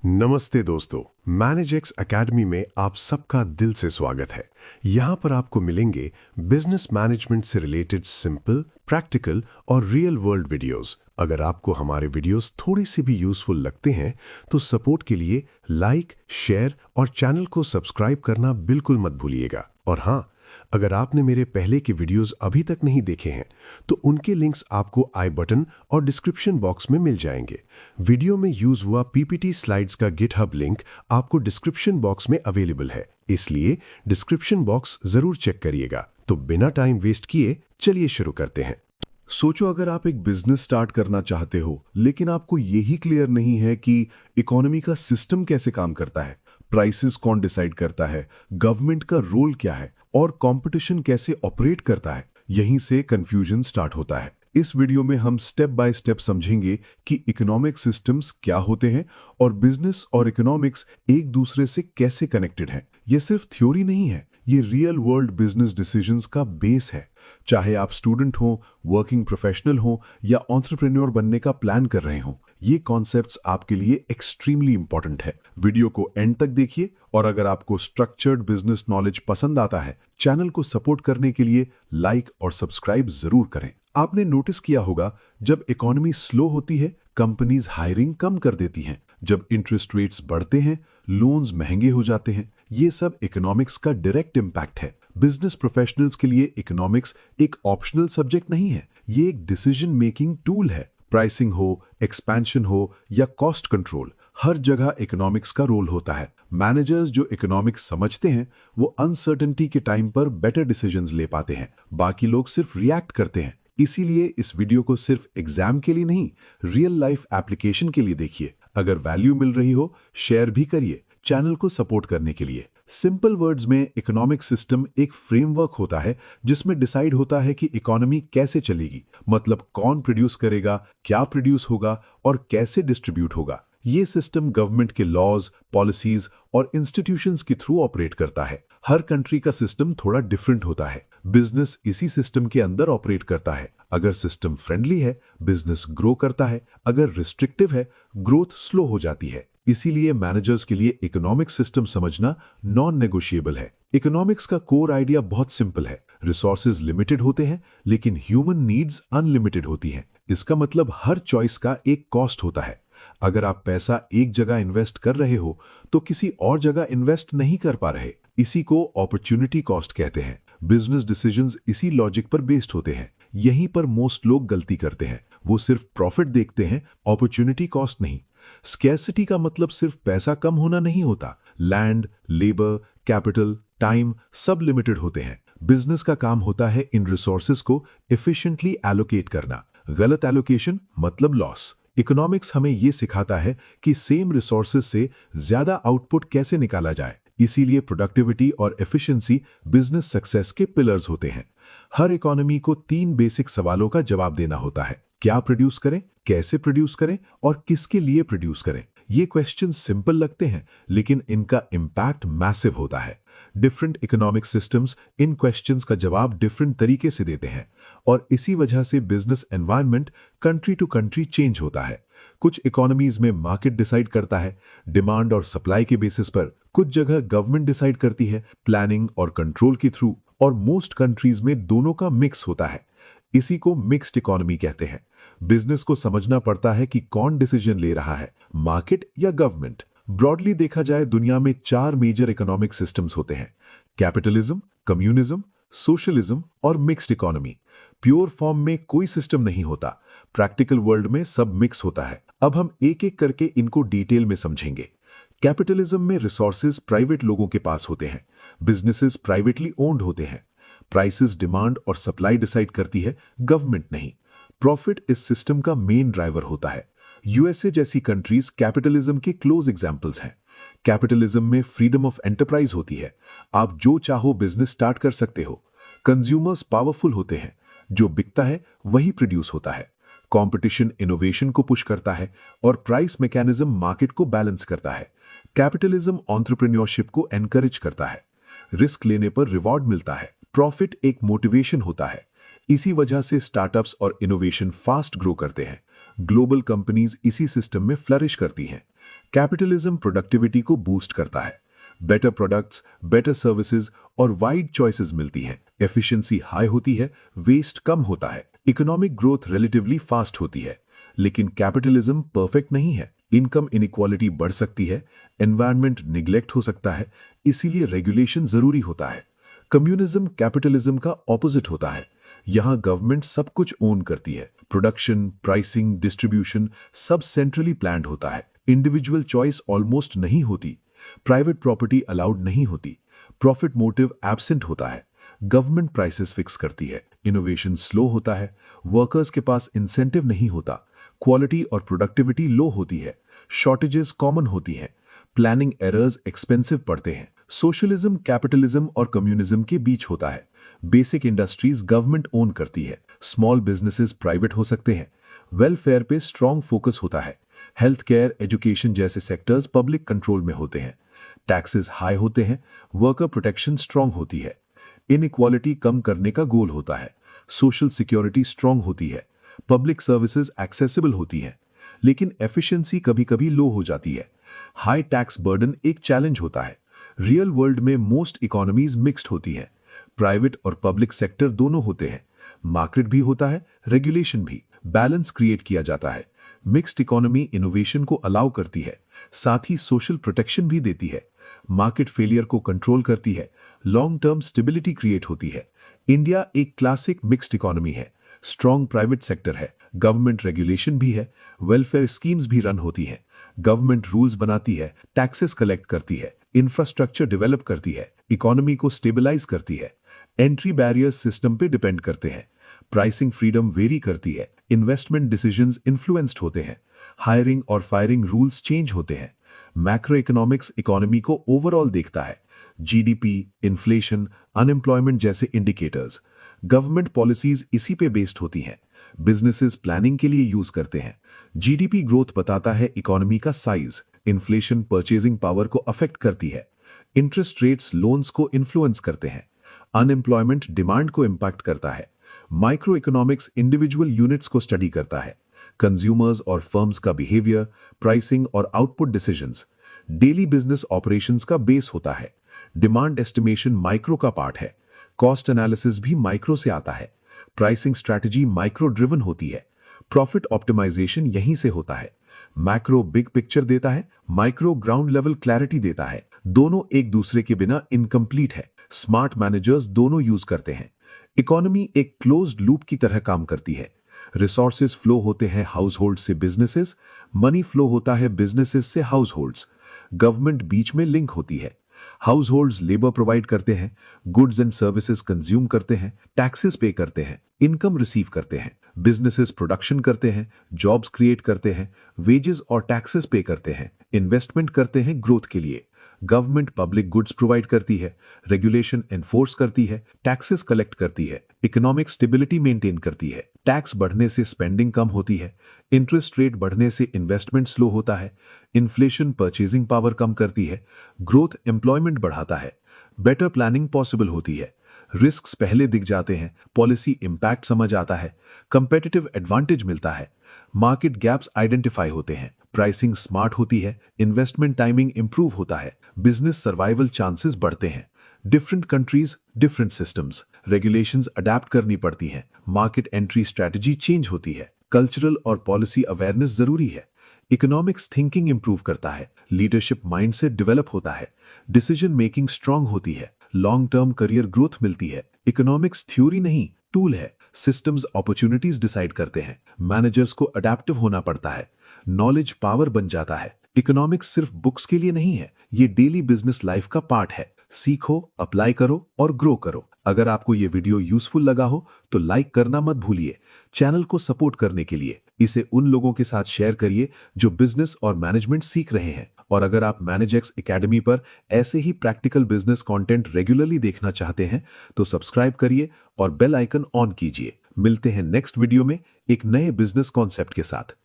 नमस्ते दोस्तों, मैनेजेक्स एकेडमी में आप सबका दिल से स्वागत है। यहाँ पर आपको मिलेंगे बिजनेस मैनेजमेंट से रिलेटेड सिंपल, प्रैक्टिकल और रियल वर्ल्ड वीडियोस। अगर आपको हमारे वीडियोस थोड़ी सी भी यूज़फुल लगते हैं तो सपोर्ट के लिए लाइक, शेयर और चैनल को सब्सक्राइब करना बिल्कुल मत भूलिएगा। और हाँ, अगर आपने मेरे पहले के वीडियोस अभी तक नहीं देखे हैं तो उनके लिंक्स आपको आई बटन और डिस्क्रिप्शन बॉक्स में मिल जाएंगे। वीडियो में यूज हुआ पीपीटी स्लाइड्स का गिटहब लिंक आपको डिस्क्रिप्शन बॉक्स में अवेलेबल है, इसलिए डिस्क्रिप्शन बॉक्स जरूर चेक करिएगा। तो बिना टाइम वेस्ट किए चलिए शुरू करते हैं। सोचो, अगर आप एक बिजनेस स्टार्ट करना चाहते हो लेकिन आपको यही क्लियर नहीं है कि इकोनॉमी का सिस्टम कैसे काम करता है, प्राइसेस कौन डिसाइड करता है, गवर्नमेंट का रोल क्या है और कंपटीशन कैसे ऑपरेट करता है। यहीं से कंफ्यूजन स्टार्ट होता है। इस वीडियो में हम स्टेप बाय स्टेप समझेंगे कि इकोनॉमिक सिस्टम्स क्या होते हैं और बिजनेस और इकोनॉमिक्स एक दूसरे से कैसे कनेक्टेड हैं। ये सिर्फ थ्योरी नहीं है, ये रियल वर्ल्ड बिजनेस डिसीजंस का बेस है। चाहे आप स्टूडेंट हो, वर्किंग प्रोफेशनल हो या एंटरप्रेन्योर बनने का प्लान कर रहे हो, ये कॉन्सेप्ट्स आपके लिए एक्सट्रीमली इंपॉर्टेंट है। वीडियो को एंड तक देखिए और अगर आपको स्ट्रक्चर्ड बिजनेस नॉलेज पसंद आता है, चैनल को सपोर्ट करने के लिए लाइक और सब्सक्राइब जरूर करें। आपने नोटिस किया होगा, जब इकोनॉमी स्लो होती है कंपनीज हायरिंग कम कर देती हैं। जब इंटरेस्ट रेट्स बढ़ते हैं, लोन्स महंगे हो जाते हैं। ये सब इकोनॉमिक्स का डायरेक्ट इम्पैक्ट है। बिजनेस प्रोफेशनल्स के लिए इकोनॉमिक्स एक ऑप्शनल सब्जेक्ट नहीं है, ये एक डिसीजन मेकिंग टूल है। प्राइसिंग हो, एक्सपेंशन हो या कॉस्ट कंट्रोल, हर जगह इकोनॉमिक्स का रोल होता है। मैनेजर्स जो इकोनॉमिक्स समझते हैं वो अनसर्टेनिटी के टाइम पर बेटर डिसीजंस ले पाते हैं, बाकी लोग सिर्फ रिएक्ट करते हैं। इसीलिए इस वीडियो को सिर्फ एग्जाम के लिए नहीं, रियल लाइफ एप्लीकेशन के लिए देखिए। अगर वैल्यू मिल रही हो, शेयर भी करिए चैनल को सपोर्ट करने के लिए। सिंपल वर्ड्स में, इकोनॉमिक सिस्टम एक फ्रेमवर्क होता है जिसमें डिसाइड होता है कि इकोनॉमी कैसे चलेगी, मतलब कौन प्रोड्यूस करेगा, क्या प्रोड्यूस होगा और कैसे डिस्ट्रीब्यूट होगा। ये सिस्टम गवर्नमेंट के लॉज, पॉलिसीज और इंस्टीट्यूशंस के थ्रू ऑपरेट करता है। हर कंट्री का सिस्टम थोड़ा डिफरेंट होता है। बिजनेस इसी सिस्टम के अंदर ऑपरेट करता है। अगर सिस्टम फ्रेंडली है, बिजनेस ग्रो करता है। अगर रिस्ट्रिक्टिव है, ग्रोथ स्लो हो जाती है। इसीलिए मैनेजर्स के लिए इकोनॉमिक सिस्टम समझना नॉन नेगोशिएबल है। इकोनॉमिक्स का कोर आइडिया बहुत सिंपल है। रिसोर्सेज लिमिटेड होते हैं लेकिन ह्यूमन नीड्स अनलिमिटेड होती हैं। इसका मतलब हर चॉइस का एक कॉस्ट होता है। अगर आप पैसा एक जगह इन्वेस्ट कर रहे हो तो किसी और जगह इन्वेस्ट नहीं कर पा रहे। इसी को अपॉर्चुनिटी कॉस्ट कहते हैं। बिजनेस डिसीजंस इसी लॉजिक पर बेस्ड होते हैं। यहीं पर मोस्ट लोग गलती करते हैं। वो सिर्फ प्रॉफिट देखते हैं, अपॉर्चुनिटी कॉस्ट नहीं। स्कैर्सिटी का मतलब सिर्फ पैसा कम होना नहीं होता। लैंड, लेबर, कैपिटल, टाइम सब लिमिटेड होते हैं। बिजनेस का काम होता है इन रिसोर्सेज को एफिशिएंटली एलोकेट करना। गलत एलोकेशन मतलब लॉस। इकोनॉमिक्स हमें यह सिखाता है कि सेम रिसोर्सेज से ज्यादा आउटपुट कैसे निकाला जाए। इसीलिए प्रोडक्टिविटी और एफिशिएंसी बिजनेस सक्सेस के पिलर्स होते हैं। हर इकोनॉमी को 3 बेसिक सवालों का जवाब देना होता है। क्या प्रोड्यूस करें, कैसे प्रोड्यूस करें और किसके लिए प्रोड्यूस करें। ये क्वेश्चन सिंपल लगते हैं लेकिन इनका इम्पैक्ट मैसिव होता है। Different economic systems in questions का जवाब डिफरेंट तरीके से देते हैं और इसी वजह से business environment country to country change होता है। कुछ इकोनॉमीज में मार्केट डिसाइड करता है, डिमांड और सप्लाई के बेसिस पर। कुछ जगह गवर्नमेंट डिसाइड करती है, प्लानिंग और कंट्रोल के थ्रू। और मोस्ट कंट्रीज में दोनों का मिक्स होता है। इसी को मिक्स्ड इकोनॉमी कहते हैं। बिजनेस को समझना पड़ता है कि कौन डिसीजन ले रहा है, मार्केट या गवर्नमेंट। ब्रॉडली देखा जाए, दुनिया में 4 मेजर इकोनॉमिक सिस्टम्स होते हैं: कैपिटलिज्म, कम्युनिज्म, सोशलिज्म और मिक्स्ड इकोनॉमी। प्योर फॉर्म में कोई सिस्टम नहीं होता, प्रैक्टिकल वर्ल्ड में सब मिक्स होता है। अब हम एक एक करके इनको डिटेल में समझेंगे। कैपिटलिज्म में रिसोर्सेज प्राइवेट लोगों के पास होते हैं, बिजनेसेस प्राइवेटली ओन्ड होते हैं। प्राइसेस, डिमांड और सप्लाई डिसाइड करती है, गवर्नमेंट नहीं। प्रॉफिट इस सिस्टम का मेन ड्राइवर होता है। यूएसए जैसी कंट्रीज कैपिटलिज्म के क्लोज एग्जांपल्स हैं। कैपिटलिज्म में फ्रीडम ऑफ एंटरप्राइज होती है, आप जो चाहो बिजनेस स्टार्ट कर सकते हो। कंज्यूमर्स पावरफुल होते हैं, जो बिकता है वही प्रोड्यूस होता है। कंपटीशन इनोवेशन को पुश करता है और प्राइस मैकेनिज्म मार्केट को बैलेंस करता है। कैपिटलिज्म एंटरप्रेन्योरशिप को एनकरेज करता है, रिस्क लेने पर रिवॉर्ड मिलता है। प्रॉफिट एक मोटिवेशन होता है, इसी वजह से स्टार्टअप्स और इनोवेशन फास्ट ग्रो करते हैं। ग्लोबल कंपनीज इसी सिस्टम में फ्लरिश करती हैं। कैपिटलिज्म प्रोडक्टिविटी को बूस्ट करता है। बेटर प्रोडक्ट्स, बेटर सर्विसेज और वाइड चॉइसेस मिलती हैं। एफिशिएंसी हाई होती है, वेस्ट कम होता है, इकोनॉमिक ग्रोथ रिलेटिवली फास्ट होती है। लेकिन कैपिटलिज्म परफेक्ट नहीं है। इनकम इनइक्वालिटी बढ़ सकती है, एनवायरनमेंट निग्लेक्ट हो सकता है, इसीलिए रेगुलेशन जरूरी होता है। कम्युनिज्म कैपिटलिज्म का ऑपोजिट होता है। यहाँ गवर्नमेंट सब कुछ ओन करती है। प्रोडक्शन, प्राइसिंग, डिस्ट्रीब्यूशन सब सेंट्रली प्लान्ड होता है। इंडिविजुअल चॉइस ऑलमोस्ट नहीं होती। प्राइवेट प्रॉपर्टी अलाउड नहीं होती। प्रॉफिट मोटिव एब्सेंट होता है। गवर्नमेंट प्राइसेस फिक्स करती है। इनोवेशन स्लो होता है। वर्कर्स के पास इंसेंटिव नहीं होता। क्वालिटी और प्रोडक्टिविटी लो होती है। शॉर्टेजेस कॉमन होती हैं। प्लानिंग एरर्स एक्सपेंसिव पड़ते हैं। सोशलिज्म कैपिटलिज्म और कम्युनिज्म के बीच होता है। बेसिक इंडस्ट्रीज गवर्नमेंट ओन करती है। स्मॉल बिजनेसेस प्राइवेट हो सकते हैं। वेलफेयर पे स्ट्रांग फोकस होता है। हेल्थ केयर, एजुकेशन जैसे सेक्टर्स पब्लिक कंट्रोल में होते हैं। टैक्सेस हाई होते हैं। वर्कर प्रोटेक्शन स्ट्रांग होती है। इनइक्वालिटी कम करने का गोल होता है। सोशल सिक्योरिटी स्ट्रांग होती है। पब्लिक सर्विसेज एक्सेसिबल होती हैं। लेकिन एफिशिएंसी कभी कभी लो हो जाती है। हाई टैक्स बर्डन एक चैलेंज होता है। रियल वर्ल्ड में मोस्ट इकोनॉमीज मिक्स्ड होती हैं। प्राइवेट और पब्लिक सेक्टर दोनों होते हैं। मार्केट भी होता है, रेगुलेशन भी। बैलेंस क्रिएट किया जाता है। मिक्स्ड इकोनॉमी इनोवेशन को अलाउ करती है, साथ ही सोशल प्रोटेक्शन भी देती है। मार्केट फेलियर को कंट्रोल करती है। लॉन्ग टर्म स्टेबिलिटी क्रिएट होती है। इंडिया एक क्लासिक मिक्स्ड इकोनॉमी है। स्ट्रॉन्ग प्राइवेट सेक्टर है, गवर्नमेंट रेगुलेशन भी है, वेलफेयर स्कीम्स भी रन होती हैं। गवर्नमेंट रूल्स बनाती है, टैक्सेस कलेक्ट करती है, इंफ्रास्ट्रक्चर डेवलप करती है, इकोनॉमी को स्टेबलाइज करती है। एंट्री बैरियर्स सिस्टम पे डिपेंड करते हैं। प्राइसिंग फ्रीडम वेरी करती है। इन्वेस्टमेंट डिसीजंस इन्फ्लुएंस्ड होते हैं। हायरिंग और फायरिंग रूल्स चेंज होते हैं। मैक्रो इकोनॉमिक्स इकोनॉमी को ओवरऑल देखता है। जीडीपी, इन्फ्लेशन, अनएम्प्लॉयमेंट जैसे इंडिकेटर्स। गवर्नमेंट पॉलिसीज इसी पे बेस्ड होती हैं। बिजनेसेस प्लानिंग के लिए यूज करते हैं। जीडीपी ग्रोथ बताता है इकोनॉमी का साइज। इन्फ्लेशन परचेजिंग पावर को अफेक्ट करती है। इंटरेस्ट रेट्स लोन्स को इन्फ्लुएंस करते हैं। अनएम्प्लॉयमेंट डिमांड को इंपैक्ट करता है। माइक्रो इकोनॉमिक्स इंडिविजुअल यूनिट्स को स्टडी करता है। कंज्यूमर्स और फर्म्स का बिहेवियर, प्राइसिंग और output decisions. Daily business operations का बेस होता है। डिमांड एस्टिमेशन माइक्रो का पार्ट है। कॉस्ट एनालिसिस भी माइक्रो से आता है। प्राइसिंग स्ट्रैटेजी माइक्रो ड्रिवन होती है। प्रॉफिट ऑप्टिमाइजेशन यहीं से होता है। मैक्रो बिग पिक्चर देता है, माइक्रो ग्राउंड लेवल क्लैरिटी देता है। दोनों एक दूसरे के बिना इनकम्प्लीट है। स्मार्ट मैनेजर्स दोनों यूज करते हैं। इकोनॉमी एक क्लोज्ड लूप की तरह काम करती है। रिसोर्सेज फ्लो होते हैं हाउस होल्ड से बिजनेसेस, मनी फ्लो होता है बिजनेसेस से हाउस होल्ड्स। गवर्नमेंट बीच में लिंक होती है। हाउस होल्ड्स लेबर प्रोवाइड करते हैं, गुड्स एंड सर्विसेज कंज्यूम करते हैं, टैक्सेस पे करते हैं, इनकम रिसीव करते हैं। बिजनेसेस प्रोडक्शन करते हैं, जॉब्स क्रिएट करते हैं, वेजेस और टैक्सेस पे करते हैं, इन्वेस्टमेंट करते हैं ग्रोथ के लिए। गवर्नमेंट पब्लिक गुड्स प्रोवाइड करती है, रेगुलेशन एनफोर्स करती है, टैक्सेस कलेक्ट करती है, इकोनॉमिक स्टेबिलिटी मेंटेन करती है। टैक्स बढ़ने से स्पेंडिंग कम होती है, इंटरेस्ट रेट बढ़ने से इन्वेस्टमेंट स्लो होता है, इन्फ्लेशन परचेजिंग पावर कम करती है, ग्रोथ एम्प्लॉयमेंट बढ़ाता है, बेटर प्लानिंग पॉसिबल होती है, रिस्क्स पहले दिख जाते हैं, पॉलिसी इंपैक्ट समझ आता है, कंपेटिटिव एडवांटेज मिलता है, मार्केट गैप्स आइडेंटिफाई होते हैं, प्राइसिंग स्मार्ट होती है, इन्वेस्टमेंट टाइमिंग इंप्रूव होता है, बिजनेस सर्वाइवल चांसेस बढ़ते हैं। Different countries, different systems, regulations adapt करनी पड़ती हैं, मार्केट एंट्री स्ट्रैटेजी चेंज होती है, कल्चरल और पॉलिसी अवेयरनेस जरूरी है, इकोनॉमिक्स थिंकिंग इंप्रूव करता है, लीडरशिप माइंडसेट डेवलप होता है, डिसीजन मेकिंग स्ट्रांग होती है, लॉन्ग टर्म करियर ग्रोथ मिलती है। इकोनॉमिक्स थ्योरी नहीं, टूल है। सिस्टम्स अपॉर्चुनिटीज डिसाइड करते हैं, मैनेजर्स को अडेप्टिव होना पड़ता है, नॉलेज पावर बन जाता है। इकोनॉमिक्स सिर्फ बुक्स के लिए नहीं है, ये डेली बिजनेस लाइफ का पार्ट है। सीखो, अप्लाई करो और ग्रो करो। अगर आपको ये वीडियो यूजफुल लगा हो तो लाइक करना मत भूलिए। चैनल को सपोर्ट करने के लिए इसे उन लोगों के साथ शेयर करिए जो बिजनेस और मैनेजमेंट सीख रहे हैं। और अगर आप मैनेजेक्स एकेडमी पर ऐसे ही प्रैक्टिकल बिजनेस कंटेंट रेगुलरली देखना चाहते हैं तो सब्सक्राइब करिए और बेल आइकन ऑन कीजिए। मिलते हैं नेक्स्ट वीडियो में एक नए बिजनेस कॉन्सेप्ट के साथ।